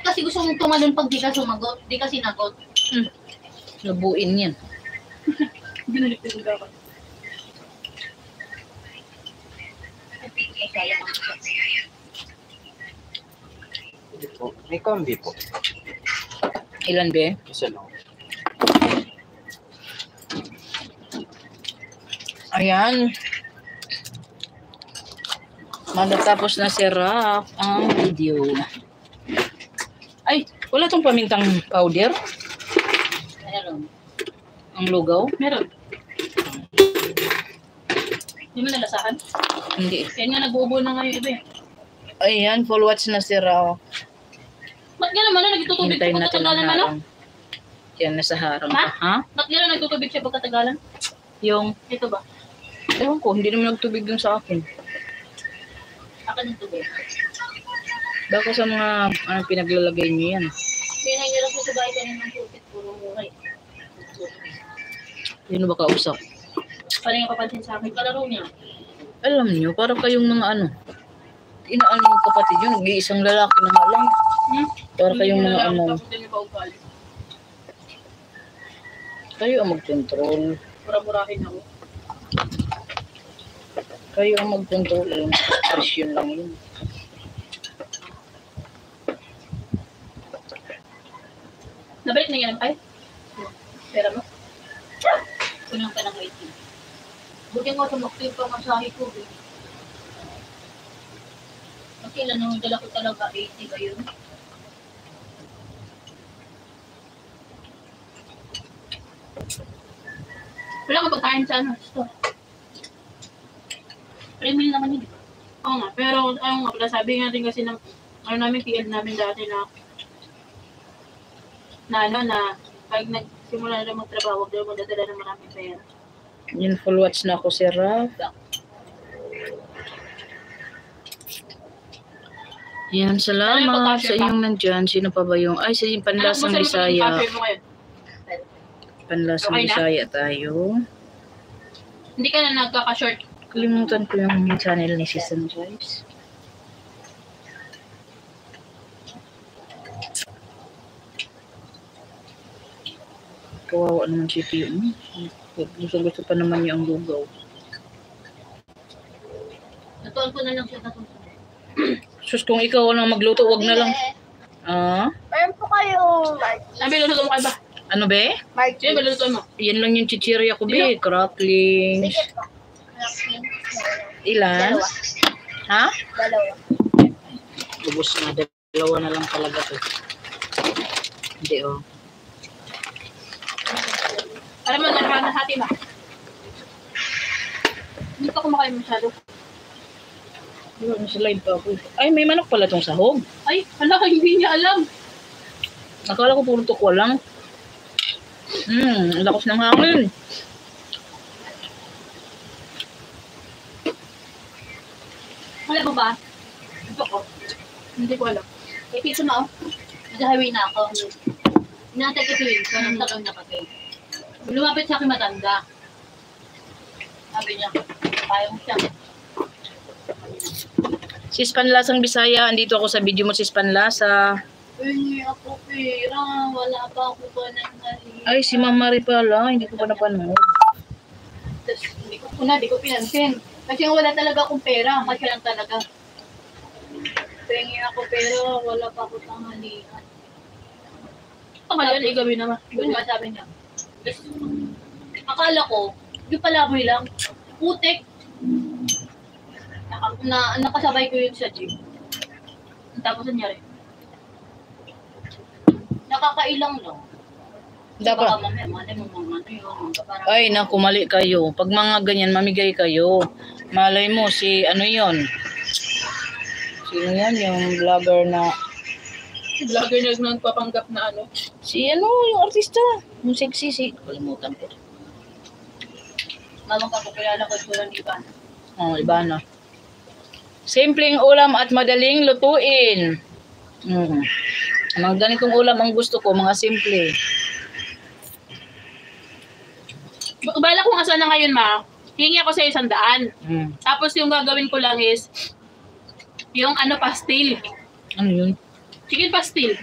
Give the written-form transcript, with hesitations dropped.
Kasi gusto mong tumalon pag di ka sumagot, di ka sinagot. Labuin yan. Binaliktin mo ako. May kombi po. Ilan be? Isa lang. Ayan. Matatapos na si Raf ang video. Ay, wala tong pamintang powder? Meron. Ang lugaw? Meron. Hindi mo nalasahan? Hindi. Yan nga, nag-uubo na ngayon iba eh. Ayan, full watch na si Raf. Ba't nga naman nagtutubig siya Hintayin natin ang pagkatagalan ano? harang. Yan, nasa harang Ha? pa. Ha? Ba't nga nagtutubig siya pagkatagalan? Yung, Ito ba? ewan ko, hindi naman nagtubig dun sa akin. Akin yung tubig. Baka sa mga pinaglalagay niyo yan. Pinahirap ko sa bahay kanina ng tubig. Puro mukay. Yun ba kausap? Parang yung kapansin sa akin. Kalaro niya. Alam niyo, parang kayong mga inaano yung kapatid yun, nag-iisang lalaki na nga lang. Parang kayong mga kayo ang mag-control. Mura-murahin ako. Kayo ang mag-control. Presyon lang yun. Nabalik na yan, ay? Pera mo? Kunang ka ng 18. Buti nga tumakti pa masahe ko. Kasi ilan nung dala ko talaga 80 ba yun? Wala ka pagkain sa store. Premium naman yun. Oo nga, pero ano nga pala, sabi nga din kasi ng namin, PL namin dati na pag nagsimula na magtrabaho, huwag daw magdadala ng maraming pera. Yun, full watch na ako si Raf. Yan, salamat sa inyong nandyan. Sino pa ba yung, ay, sa yung Panlasang Bisaya. Panlasang Bisaya tayo. Hindi ka na nagkaka-short. Kalimutan ko yung channel ni si Sunrise. Kawawa naman si Pio. Gusto pa naman niya ang lugaw. Natuan ko na lang siya natulog. Sus, kung ikaw ang magluto, wag na lang. Ah? Meron po kayo. Sabi, luluto mo kayo ba? Ano be? Sige, luluto mo. Yan lang yung chichirya ko be. Cracklings. Sige po. Ilan? Dalawa. Ha? Dalawa. Ubus na. Dalawa na lang talaga to. Hindi oh. Alam mo, nahati ba? Hindi pa kumakain masyado. Nasa live pa ako. Ay, may manok pala tong sahog. Ay, hala, hindi niya alam. Akala ko puro tukwa lang. Lakas ng hangin. Wala mo ba? Ito ko. Hindi ko alam. Eh, piso na oh. Nag-highway na ako. Inatay ko si Wilson, ang tagang nakatay. Lumapit sa akin matanda. Sabi niya, kaya mo siya. Sis Panlasang Bisaya, andito ako sa video mo, Sis Panlasa. Hindi ako pera. Wala pa ako pa ng mali. Ay, si Ma'am Marie pala. Hindi ko pa napanood. Tapos, hindi ko pinansin. Kasi wala talaga akong pera. Kasi lang talaga. Pengi ako pero wala pa ako tanghalian. Tanghalian, igawin naman. Yun nga sabi niya. Tapos, akala ko, yung palaboy lang. Putik. Nakasabay ko yun sa gym. Tapos nangyari. Nakakailang lang. Dapat. Baka mamaya, malay mo mga yun. Parang, Ay, naku, mali kayo. Pag mga ganyan, mamigay kayo. Malay mo, si ano yon? Sino yan? Yung vlogger na... vlogger na nagpapanggap na ano. Si ano, yung artista. Yung sexy, kalimutan ko. Mamang kapapilala ko ito lang iba. Oh, iba na. Simpleng ulam at madaling lutuin. Mga ganitong ulam ang gusto ko, mga simple. Bala kung asa na ngayon, ma. Hingi ako sa 100. Mm. Tapos yung gagawin ko lang is yung ano, pastil. Ano yun? Chicken pastil.